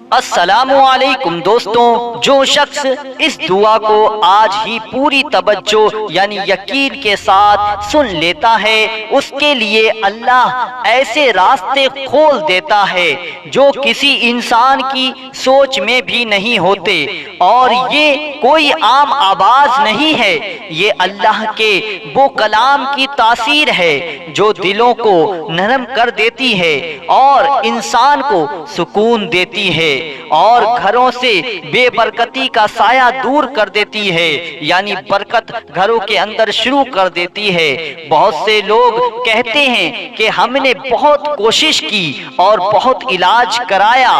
अस्सलामु अलैकुम दोस्तों, जो शख्स इस दुआ को आज ही पूरी तवज्जो यानी यकीन के साथ सुन लेता है, उसके लिए अल्लाह ऐसे रास्ते खोल देता है जो किसी इंसान की सोच में भी नहीं होते। और ये कोई आम आवाज नहीं है, ये अल्लाह के वो कलाम की तासीर है जो दिलों को नरम कर देती है और इंसान को सुकून देती है और घरों से बेबरकती का साया दूर कर देती है, यानी बरकत घरों के अंदर शुरू कर देती है। बहुत से लोग कहते हैं कि हमने बहुत कोशिश की और बहुत इलाज कराया,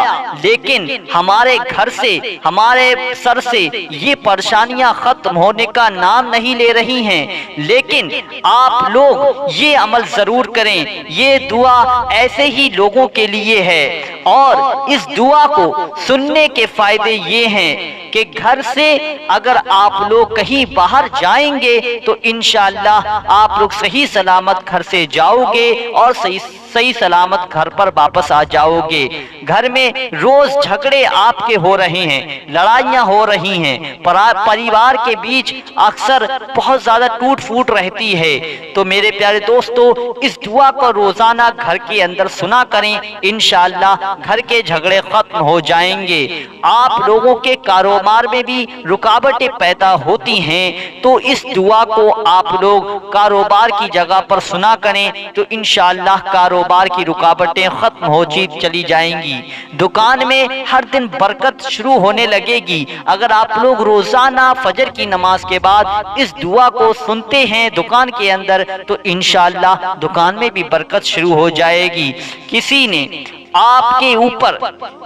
लेकिन हमारे घर से, हमारे सर से ये परेशानियां खत्म होने का नाम नहीं ले रही हैं। लेकिन आप लोग ये अमल जरूर करें, ये दुआ ऐसे ही लोगों के लिए है। और इस दुआ को सुनने के फायदे ये हैं कि घर से अगर आप लोग कहीं बाहर जाएंगे तो इंशाअल्लाह आप लोग सही सलामत घर से जाओगे और सही सलामत घर पर वापस आ जाओगे। घर में रोज झगड़े आपके हो रहे हैं, लड़ाइयाँ हो रही हैं, परिवार के बीच अक्सर बहुत ज्यादा टूट फूट रहती है। तो मेरे प्यारे दोस्तों, इस दुआ को रोजाना घर के अंदर सुना करें, इंशाअल्लाह घर के झगड़े खत्म हो जाएंगे। आप लोगों के कारोबार में भी रुकावटें पैदा होती हैं, तो इस दुआ को आप लोग कारोबार की जगह पर सुना करें तो इंशाअल्लाह कारोबार की रुकावटें खत्म हो चली जाएंगी। दुकान में हर दिन बरकत शुरू होने लगेगी। अगर आप लोग रोजाना फजर की नमाज के बाद इस दुआ को सुनते हैं दुकान के अंदर तो इंशाअल्लाह दुकान में भी बरकत शुरू हो जाएगी। किसी ने आपके ऊपर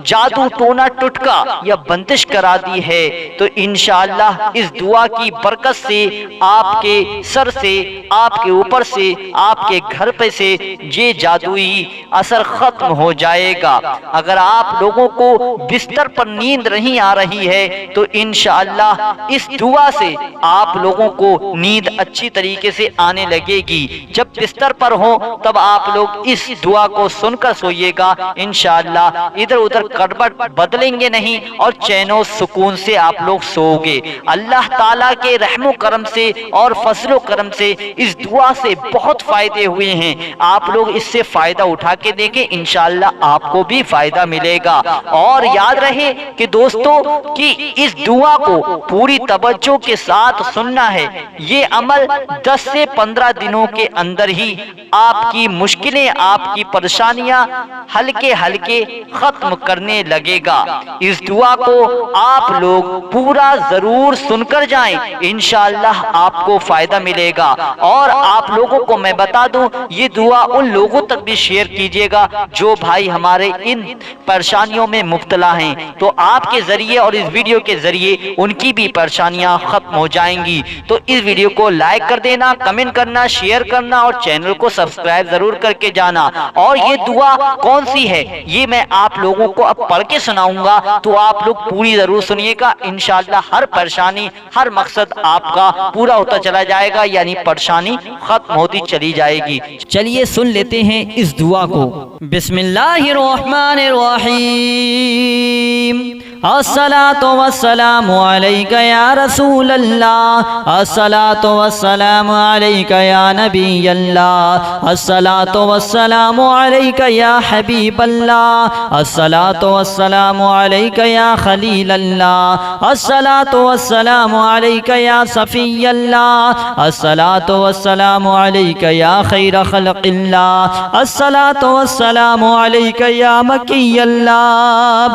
जादू टोना टुटका या बंदिश करा दी है तो इंशाअल्लाह इस दुआ की बरकत से आपके सर से, आपके ऊपर से, आपके घर पे से ये जादुई असर खत्म हो जाएगा। अगर आप लोगों को बिस्तर पर नींद नहीं आ रही है तो इंशाअल्लाह इस दुआ से आप लोगों को नींद अच्छी तरीके से आने लगेगी। जब बिस्तर पर हो तब आप लोग इस दुआ को सुनकर सोइएगा, इंशाअल्लाह इधर उधर करवट बदलेंगे नहीं और चैनो सुकून से आप लोग सोओगे। अल्लाह ताला के रहमो करम से और फजलो करम से इस दुआ से बहुत फायदे हुए हैं। आप लोग इससे फायदा उठा के देखें, इंशाअल्लाह आपको भी फायदा मिलेगा। और याद रहे कि दोस्तों कि इस दुआ को पूरी तवज्जो के साथ सुनना है। ये अमल 10 से 15 दिनों के अंदर ही आपकी मुश्किलें, आपकी परेशानियां हल्के हल्के खत्म करने लगेगा। इस दुआ को आप लोग पूरा जरूर सुनकर जाएं, इंशाअल्लाह आपको फायदा मिलेगा। और आप लोगों को मैं बता दूं, ये दुआ उन लोगों तक भी शेयर कीजिएगा जो भाई हमारे इन परेशानियों में मुब्तला हैं, तो आपके जरिए और इस वीडियो के जरिए उनकी भी परेशानियां खत्म हो जाएंगी। तो इस वीडियो को लाइक कर देना, कमेंट करना, शेयर करना और चैनल को सब्सक्राइब जरूर करके जाना। और ये दुआ कौन सी है ये मैं आप लोगों को अब पढ़ के सुनाऊंगा, तो आप लोग पूरी जरूर सुनिएगा। इंशाअल्लाह हर परेशानी, हर मकसद आपका पूरा होता चला जाएगा, यानी परेशानी खत्म होती चली जाएगी। चलिए सुन लेते हैं इस दुआ को। बिस्मिल्लाहिर्रहमानिर्रहीम। अस्सलातु वस्सलामु अलैका या रसूल अल्लाह, अस्सलातु वस्सलामु अलैका या नबी अल्लाह, अस्सलातु वस्सलामु अलैका या हबीब अल्लाह, अस्सलातु वस्सलामु अलैका या खलील अल्लाह, अस्सलातु वस्सलामु अलैका या सफी अल्लाह, अस्सलातु वस्सलामु अलैका या खैर खल्क़िल्लाह, अस्सलातु वस्सलामु अलैका या मकी अल्लाह,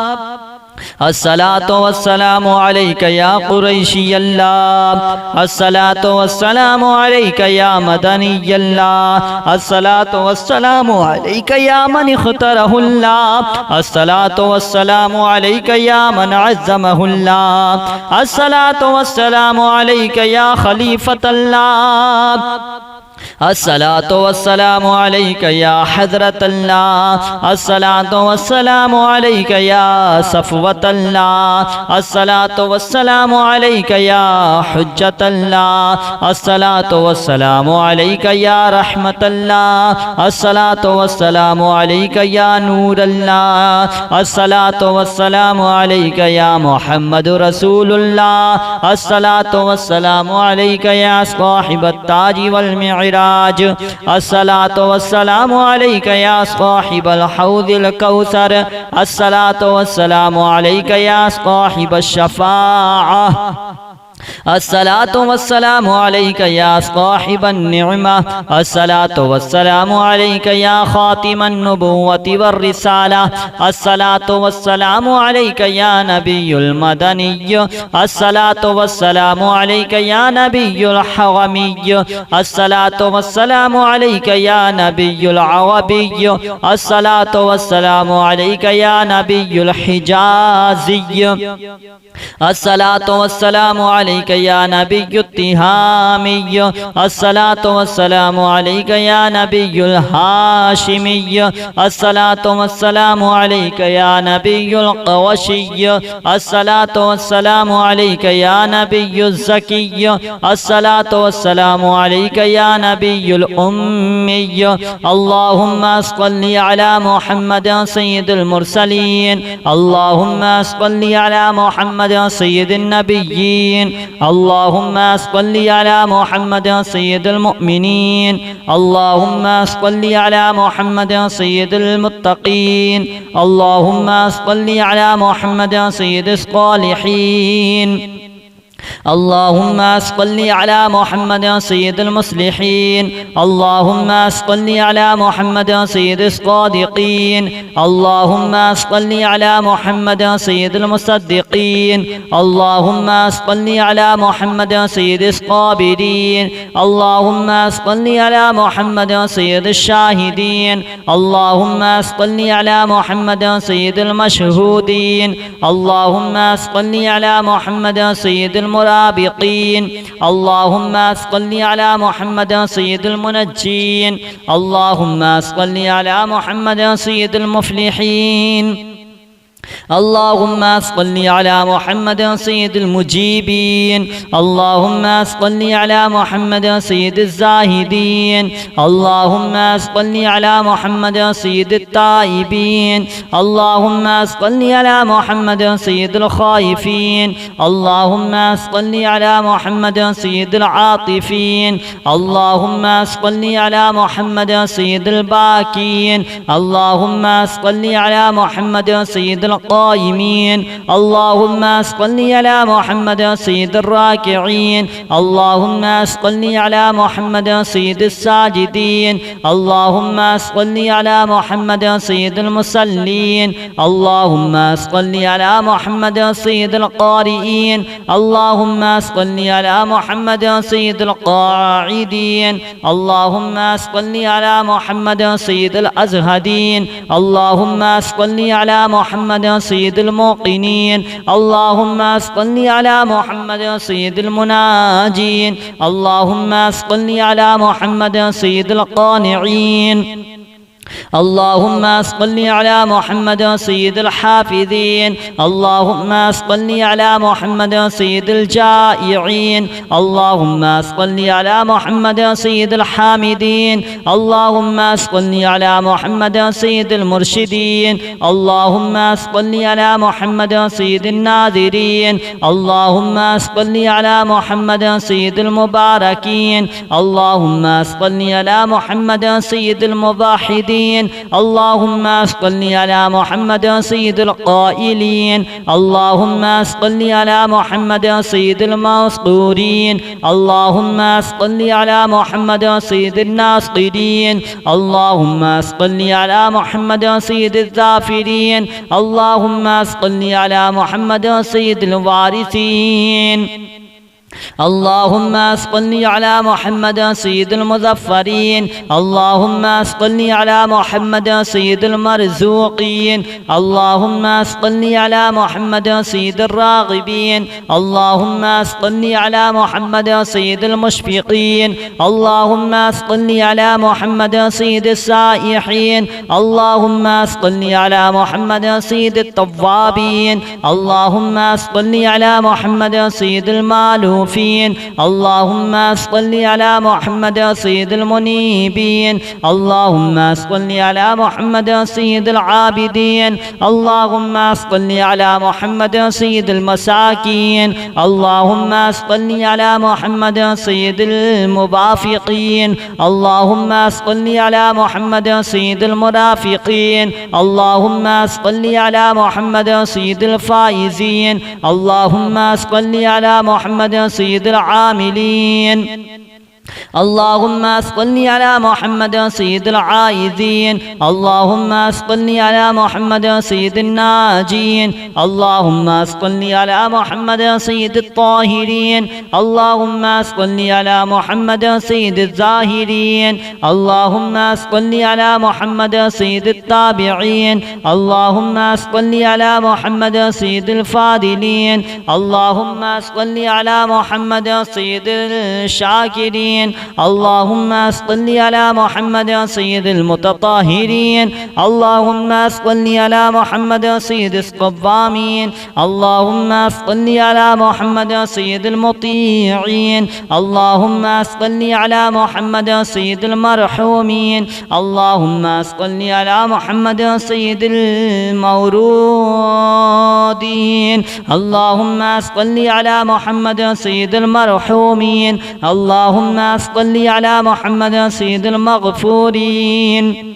अस्सलातु वस्सलामु अलैका या कुरैशी अल्लाह, अस्सलातु वस्सलामु अलैका या मदनी अल्लाह, अस्सलातु वस्सलामु अलैका या मन इख्तरहुल्लाह, अस्सलातु वस्सलामु अलैका या मन अज़्ज़महुल्लाह, अस्सलातु वस्सलामु अलैका या खलीफतल्लाह, अस्सलातु वस्सलामु अलैका या हज़रतल्लाह, अस्सलातु वस्सलामु अलैका या सफ़वतल्लाह, अस्सलातु वस्सलामु अलैका या हुज्जतल्लाह, अस्सलातु वस्सलामु अलैका या रहमतल्लाह, अस्सलातु वस्सलामु अलैका या नूरल्लाह, अस्सलातु वस्सलामु अलैका या मुहम्मदुर रसूलुल्लाह, अस्सलातु वस्सलामु अलैका या साहिबत ताज वल मिअराज, अस्सलातु वस्सलामु अलैका या साहिबल हौदिल कौसर, अस्सलातु वस्सलामु अलैका या साहिबश शफाअह, अस्सलातु वस्सलामु अलैका या साहिबन निअमा, अस्सलातु वस्सलामु अलैका या खातिमन नबुव्वति वर रिसाला, अस्सलातु वस्सलामु अलैका या नबियुल मदनिय्य, अस्सलातु वस्सलामु अलैका या नबियुल हवमिय्य, अस्सलातु वस्सलामु अलैका या नबियुल अवबिय्य, अस्सलातु वस्सलामु अलैका या नबियुल हिजाज़िय्य, अस्सलातु वस्सलामु अलैका या नबियुत तिहामिय्य, अस्सलातु वस्सलामु अलैका या नबियुल हाशिमिय्य, अस्सलातु वस्सलामु अलैका या नबियुल क़वशिय्य, अस्सलातु वस्सलामु अलैका या नबियुज़ ज़किय्य, अस्सलातु वस्सलामु अलैका या नबियुल उम्मिय्य, अल्लाहुम्मा सल्लि अला मुहम्मद सय्यिदुल मुरसलीन, अल्लाहुम्मा सल्लि अला मुहम्मद सय्यिदिन नबिय्यीन, अल्लाहुम्मा सल्लि अला मुहम्मद सय्यिदुल मुअमिनीन, अल्लाहुम्मा सल्लि अला मुहम्मद सय्यिदुल मुत्तक़ीन, अल्लाहुम्मा सल्लि अला मुहम्मद सय्यिदिस सालिहीन, अल्लाहुम्मा सल्लि अला मुहम्मद सय्यिदिल मुस्लिहीन, अल्लाहुम्मा सल्लि अला मुहम्मद सय्यिदिस सादिक़ीन, अल्लाहुम्मा सल्लि अला मुहम्मद सय्यिदिल मुसद्दिक़ीन, अल्लाहुम्मा सल्लि अला मुहम्मद सय्यिदिस क़ाबिरीन, अल्लाहुम्मा सल्लि अला मुहम्मद सय्यिदिश शाहिदीन, अल्लाहुम्मा सल्लि अला मुहम्मद सय्यिदिल मशहूदीन, अल्लाहुम्मा सल्लि अला मुहम्मद सय्यिदिल मुराबिकीन, अल्लाहुम्मा सल्लि अला मुहम्मद सय्यिदिल मुनज्जीन, अल्लाहुम्मा सल्लि अला मुहम्मद सय्यिदिल मुफ्लिहीन, अल्लाहुम्मा सल्लि अला मुहम्मद सय्यिदिल मुजीबीन, अल्लाहुम्मा सल्लि अला मुहम्मद सय्यिदिज़ ज़ाहिदीन, अल्लाहुम्मा सल्लि अला मुहम्मद सय्यिदित ताइबीन, अल्लाहुम्मा सल्लि अला मुहम्मद सय्यिदिल खाइफीन, अल्लाहुम्मा सल्लि अला मुहम्मद सय्यिदिल आतिफीन, अल्लाहुम्मा सल्लि अला मुहम्मद सय्यिदिल बाकीन, अल्लाहुम्मा सल्लि अला मुहम्मद सय्यिदिल القائمين، اللهم صل على محمد سيد الراكعين، اللهم صل على محمد سيد الساجدين، اللهم صل على محمد سيد المصلين، اللهم صل على محمد سيد القارئين، اللهم صل على محمد سيد القاعدين، اللهم صل على محمد سيد الأزهدين، اللهم صل على محمد سيد الموقنين، اللهم صل على محمد سيد المناجين، اللهم صل على محمد سيد القانعين، اللهم صل على محمد سيد الحافظين، اللهم صل على محمد سيد الجائعين، اللهم صل على محمد سيد الحامدين، اللهم صل على محمد سيد المرشدين، اللهم صل على محمد سيد الناذرين، اللهم صل على محمد سيد المباركين، اللهم صل على محمد سيد المضاحدين، اللهم صل على محمد سيد القائلين، اللهم صل على محمد سيد المسطورين، اللهم صل على محمد سيد الناصرين، اللهم صل على محمد سيد الظافرين، اللهم صل على محمد سيد الوارثين، اللهم صل على محمد سيد المظفرين. اللهم صل على محمد سيد المرزوقين. اللهم صل على محمد سيد الراغبين. اللهم صل على محمد سيد المشفقين. اللهم صل على محمد سيد السائحين. اللهم صل على محمد سيد التوابين. اللهم صل على محمد سيد المالوفين. اللهم صل على محمد سيد المنيبين. اللهم صل على محمد سيد العابدين. اللهم صل على محمد سيد المساكين. اللهم صل على محمد سيد المبافقين. اللهم صل على محمد سيد المرافقين. اللهم صل على محمد سيد الفائزين. اللهم صل على محمد سيد العاملين. اللهم صل على محمد سيد العائذين. اللهم صل على محمد سيد الناجين. اللهم صل على محمد سيد الطاهرين. اللهم صل على محمد سيد الزاهرين. اللهم صل على محمد سيد التابعين. اللهم صل على محمد سيد الفاضلين. اللهم صل على محمد سيد الشاكرين. اللهم صل على محمد سيد المتطهرين. اللهم صل على محمد سيد الصوامين. اللهم صل على محمد سيد المطيعين. اللهم صل على محمد سيد المرحومين. اللهم صل على محمد سيد المورودين. اللهم صل على محمد سيد المرحومين. اللهم صل على محمد سيد المغفورين.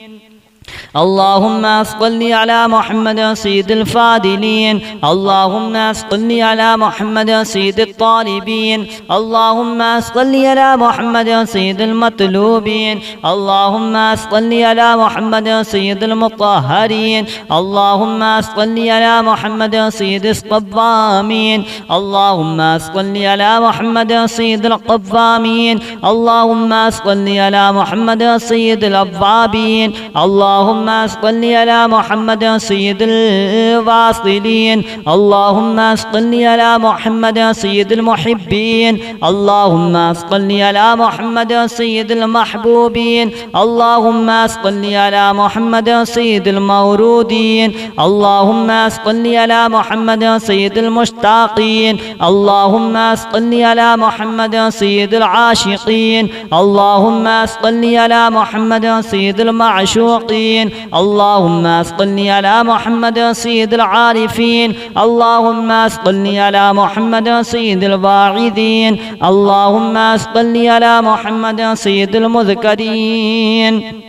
اللهم صل على محمد سيد الفاضلين. اللهم صل على محمد سيد الطالبين. اللهم صل على محمد سيد المطلوبين. اللهم صل على محمد سيد المطهرين. اللهم صل على محمد سيد الصوامين. اللهم صل على محمد سيد القوامين. اللهم صل على محمد سيد الأوابين. اللهم صل على محمد سيد الواصلين. اللهم صل على محمد سيد المحبين. اللهم صل على محمد سيد المحبوبين. اللهم صل على محمد سيد المورودين. اللهم صل على محمد سيد المشتاقين. اللهم صل على محمد سيد العاشقين. اللهم صل على محمد سيد المعشوقين. اللهم صل على محمد سيد العارفين. اللهم صل على محمد سيد الواعظين. اللهم صل على محمد سيد المذكرين.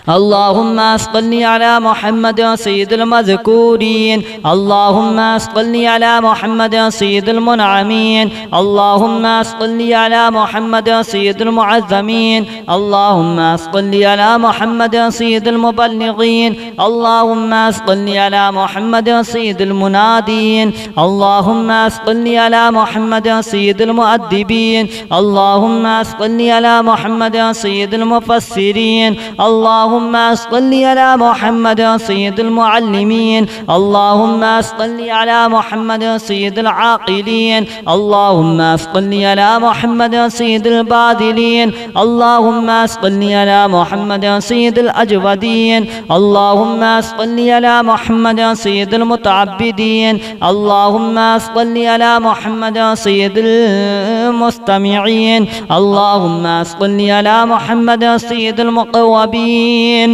اللهم صل على محمد سيد المذكورين. اللهم صل على محمد سيد المنعمين. اللهم صل على محمد سيد المعظمين. اللهم صل على محمد سيد المبلغين. اللهم صل على محمد سيد المنادين. اللهم صل على محمد سيد المؤدبين. اللهم صل على محمد سيد المفسرين. اللهم صل على محمد سيد المعلمين. اللهم صل على محمد سيد العاقلين. اللهم صل على محمد سيد الباذلين. اللهم صل على محمد سيد الأجودين. اللهم صل على محمد سيد المتعبدين. اللهم صل على محمد سيد المستمعين. اللهم صل على محمد سيد المقوبين.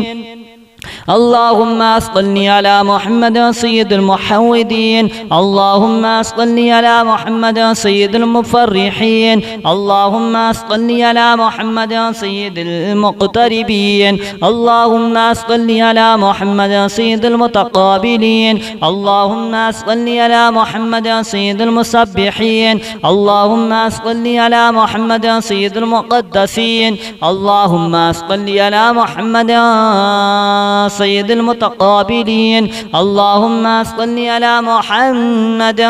اللهم صل على محمد سيد المحودين. اللهم صل على محمد سيد المفرحين. اللهم صل على محمد سيد المقتربين. اللهم صل على محمد سيد المتقابلين. اللهم صل على محمد سيد المسبحين. اللهم صل على محمد سيد المقدسين. اللهم صل على محمد سيد المتقابلين اللهم صل على محمد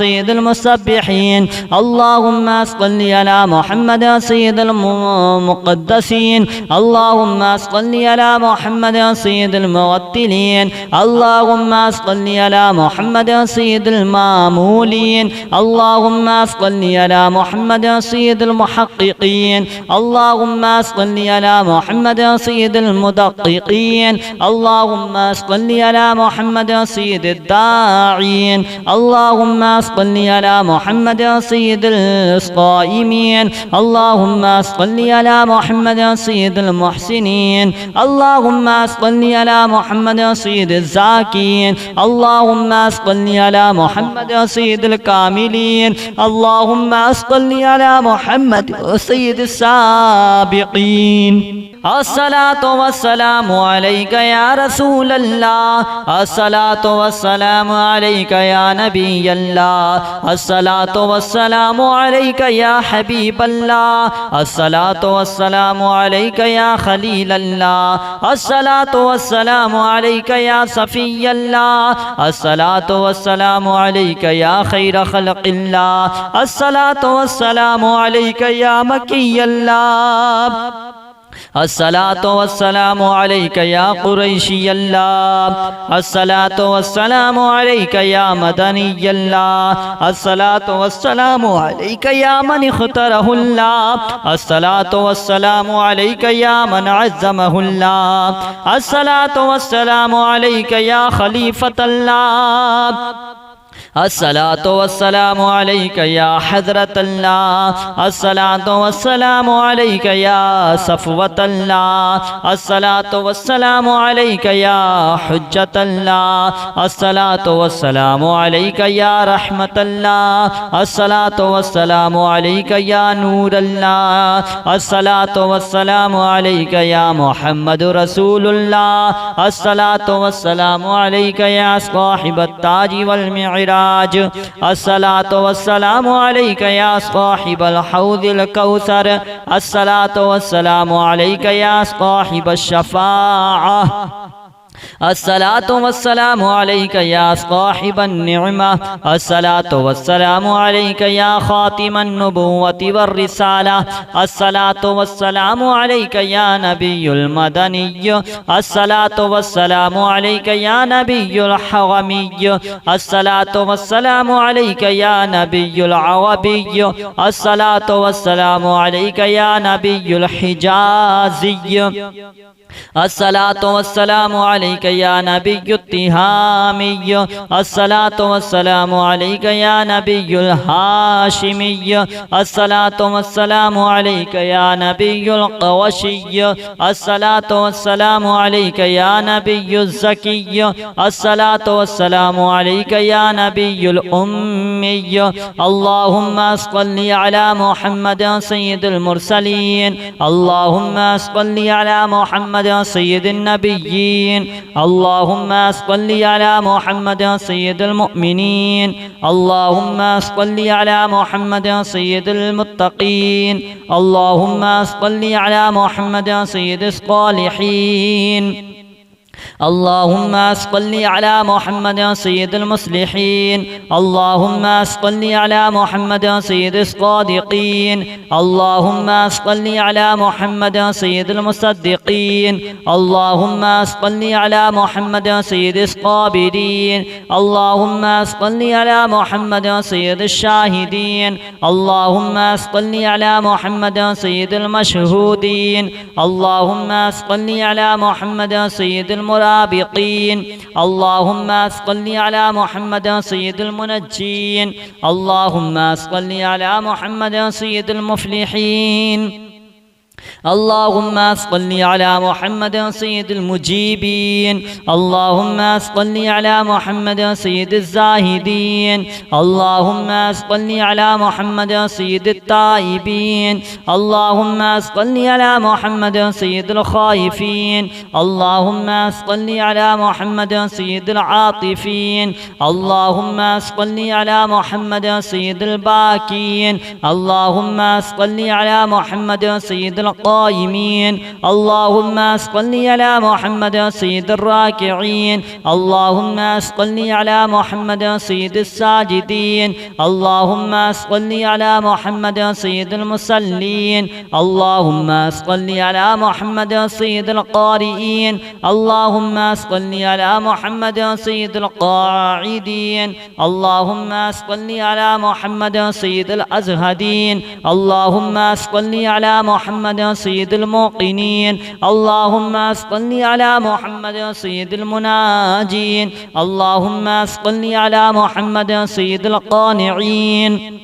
سيد المسبحين اللهم صل على محمد سيد المقدسين اللهم صل على محمد سيد المرتلين اللهم صل على محمد سيد المامولين اللهم صل على محمد سيد المحققين اللهم صل على محمد سيد المدققين اللهم صل على محمد سيد الداعين اللهم صل على محمد سيد القائمين اللهم صل على محمد سيد المحسنين اللهم صل على محمد سيد الزاكين اللهم صل على محمد سيد الكاملين اللهم صل على محمد سيد السابقين الصلاة والسلام عليك يا رسول الله الصلاة والسلام عليك يا نبي الله الصلاة والسلام عليك يا حبيب الله الصلاة والسلام عليك يا خليل الله الصلاة والسلام عليك يا صفي الله الصلاة والسلام عليك يا خير خلق الله الصلاة والسلام عليك يا مكي الله الصلاة والسلام عليك يا قريشي الله الصلاة والسلام عليك يا مدني الله الصلاة والسلام عليك يا من اختاره الله الصلاة والسلام عليك يا من عزمه الله الصلاة والسلام عليك يا خليفة الله الصلاة والسلام عليك يا حضرة الله الصلاة والسلام عليك يا صفوة الله الصلاة والسلام عليك يا حجة الله الصلاة والسلام عليك يا رحمة الله الصلاة والسلام عليك يا نور الله الصلاة والسلام عليك يا محمد رسول الله الصلاة والسلام عليك يا صاحب التاج والمعراج الصلاة والسلام عليك يا صاحب الحوض الكوثر الصلاة والسلام عليك يا صاحب الشفاعة الصلاة والسلام عليك يا صاحب النعمة الصلاة والسلام عليك يا خاتم النبوة والرسالة الصلاة والسلام عليك يا نبي المدني الصلاة والسلام عليك يا نبي الحرمي الصلاة والسلام عليك يا نبي العربي الصلاة والسلام عليك يا نبي الحجازي الصلاة والسلام عليك يا نبي التهامي الصلاة والسلام عليك يا نبي الهاشمي الصلاة والسلام عليك يا نبي القوشي الصلاة والسلام عليك يا نبي الزكي الصلاة والسلام عليك يا نبي الأمي اللهم صل على محمد سيد المرسلين اللهم صل على محمد سيد النبيين اللهم صل على محمد سيد المؤمنين اللهم صل على محمد سيد المتقين اللهم صل على محمد سيد الصالحين اللهم صل على محمد سيد المصلحين اللهم صل على محمد سيد الصادقين اللهم صل على محمد سيد المصدقين اللهم صل على محمد سيد الصابرين اللهم صل على محمد سيد الشاهدين اللهم صل على محمد سيد المشهودين اللهم صل على محمد سيد المرابطين اللهم صل على محمد سيد المنجين اللهم صل على محمد سيد المفلحين اللهم صل على محمد سيد المجيبين اللهم صل على محمد سيد الزاهدين اللهم صل على محمد سيد التائبين اللهم صل على محمد سيد الخائفين اللهم صل على محمد سيد العاطفين اللهم صل على محمد سيد الباكين اللهم صل على محمد سيد القائمين القائمين اللهم صل على محمد سيد الراكعين اللهم صل على محمد سيد الساجدين اللهم صل على محمد سيد المصلين اللهم صل على محمد سيد القارئين اللهم صل على محمد سيد القاعدين اللهم صل على محمد سيد الأزهدين اللهم صل على محمد سيد الموقنين اللهم صل على محمد سيد المناجين اللهم صل على محمد سيد القانعين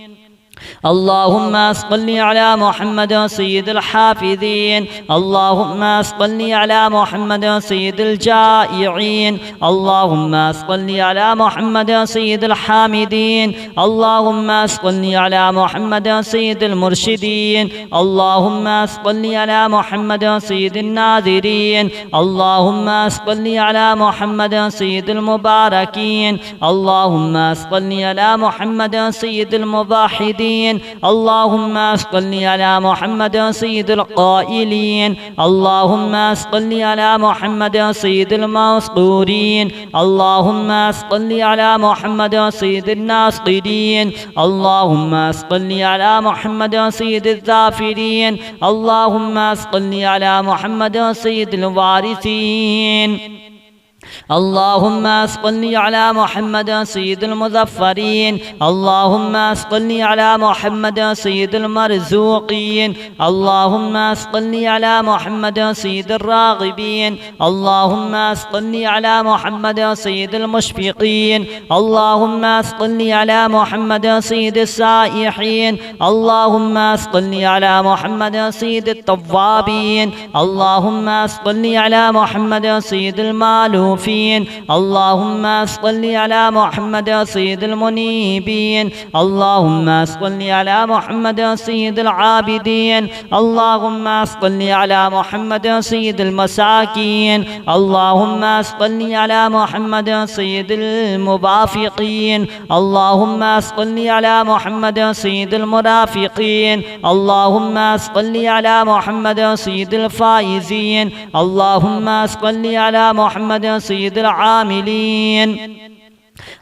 اللهم صل على محمد سيد الحافظين اللهم صل على محمد سيد الجائعين اللهم صل على محمد سيد الحامدين اللهم صل على محمد سيد المرشدين اللهم صل على محمد سيد الناذرين اللهم صل على محمد سيد المباركين اللهم صل على محمد سيد المضاحدين اللهم صل على محمد سيد القائلين اللهم صل على محمد سيد المسطورين اللهم صل على محمد سيد الناصرين اللهم صل على محمد سيد الظافرين اللهم صل على محمد سيد الوارثين اللهم صل على محمد سيد المظفرين اللهم صل على محمد سيد المرزوقين اللهم صل على محمد سيد الراغبين اللهم صل على محمد سيد المشفقين اللهم صل على محمد سيد السائحين اللهم صل على محمد سيد التوابين اللهم صل على محمد سيد المالوفين اللهم صل على محمد سيد المنيبين اللهم صل على محمد سيد العابدين اللهم صل على محمد سيد المساكين اللهم صل على محمد سيد المبافقين اللهم صل على محمد سيد المرافقين اللهم صل على محمد سيد الفائزين اللهم صل على محمد سيد العاملين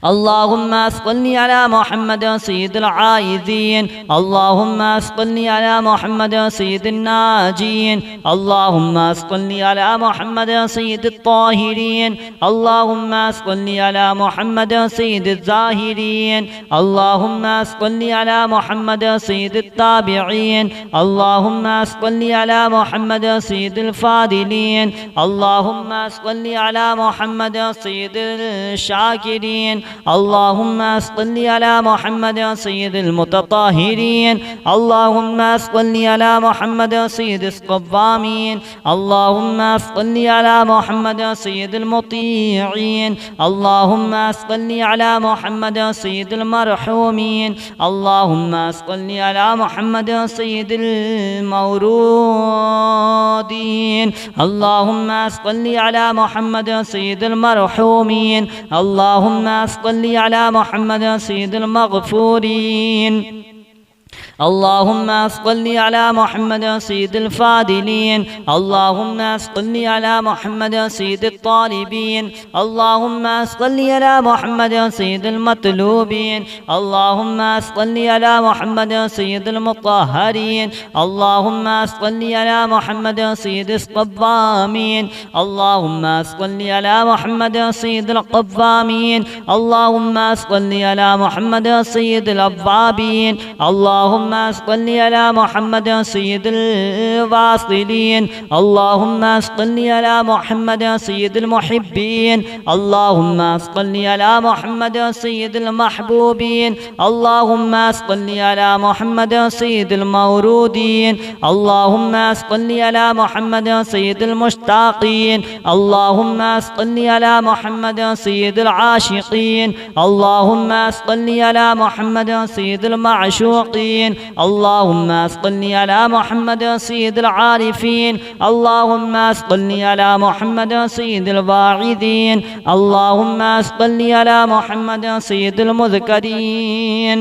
اللهم صل على محمد سيد العائذين اللهم صل على محمد سيد الناجين اللهم صل على محمد سيد الطاهرين اللهم صل على محمد سيد الزاهرين اللهم صل على محمد سيد التابعين اللهم صل على محمد سيد الفاضلين اللهم صل على محمد سيد الشاكرين اللهم صل على محمد سيد المتطهرين اللهم صل على محمد سيد الصوامين اللهم صل على محمد سيد المطيعين اللهم صل على محمد سيد المرحومين اللهم صل على محمد سيد المورودين اللهم صل على محمد سيد المرحومين اللهم صل على محمد سيد المغفورين اللهم صل على محمد سيد الفاضلين اللهم صل على محمد سيد الطالبين اللهم صل على محمد سيد المطلوبين اللهم صل على محمد سيد المطهرين اللهم صل على محمد سيد الصوامين اللهم صل على محمد سيد القوامين اللهم صل على محمد سيد الأوابين اللهم صل على محمد سيد الواصلين اللهم صل على محمد سيد المحبين اللهم صل على محمد سيد المحبوبين اللهم صل على محمد سيد المورودين اللهم صل على محمد سيد المشتاقين اللهم صل على محمد سيد العاشقين اللهم صل على محمد سيد المعشوقين اللهم صل على محمد سيد العارفين اللهم صل على محمد سيد الواعظين اللهم صل على محمد سيد المذكرين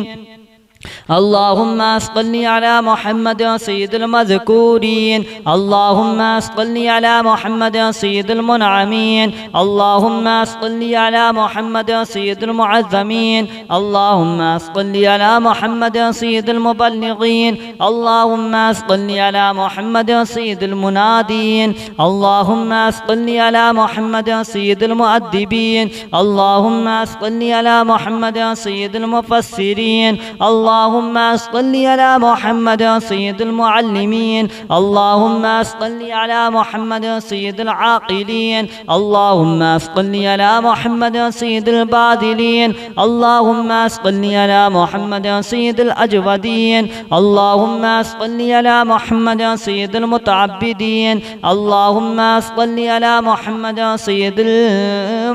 اللهم صل على محمد سيد المذكورين اللهم صل على محمد سيد المنعمين اللهم صل على محمد سيد المعظمين اللهم صل على محمد سيد المبلغين اللهم صل على محمد سيد المنادين اللهم صل على محمد سيد المؤدبين اللهم صل على محمد سيد المفسرين اللهم صل على محمد سيد المعلمين اللهم صل على محمد سيد العاقلين اللهم صل على محمد سيد الباذلين اللهم صل على محمد سيد الأجودين اللهم صل على محمد سيد المتعبدين اللهم صل على محمد سيد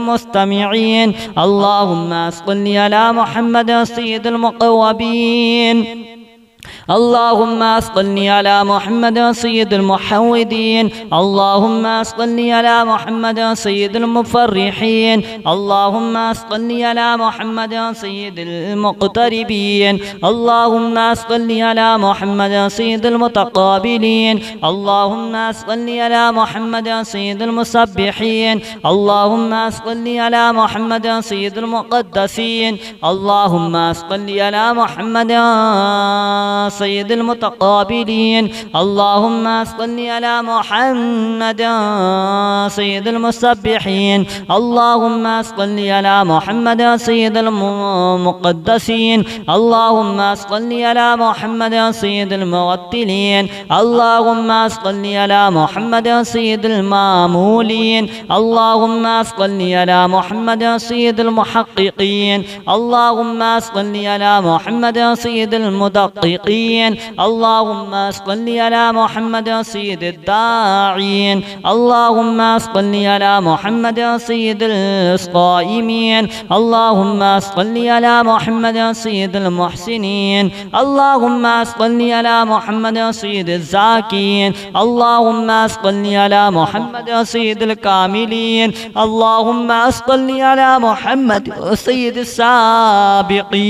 المستمعين اللهم صل على محمد سيد المقوبين اللهم صل على محمد سيد المحودين اللهم صل على محمد سيد المفرحين اللهم صل على محمد سيد المقتربين اللهم صل على محمد سيد المتقابلين اللهم صل على محمد سيد المسبحين اللهم صل على محمد سيد المقدسين اللهم صل على محمد سيد المتقابلين اللهم صل على محمد سيد المسبحين اللهم صل على محمد سيد المقدسين اللهم صل على محمد سيد الموتلين اللهم صل على محمد سيد المامولين اللهم صل على محمد سيد المحققين اللهم صل على محمد سيد المدققين اللهم صل على محمد سيد الداعين اللهم صل على محمد سيد الصائمين اللهم صل على محمد سيد المحسنين اللهم صل على محمد سيد الزاكين اللهم صل على محمد سيد الكاملين اللهم صل على محمد سيد السابقين.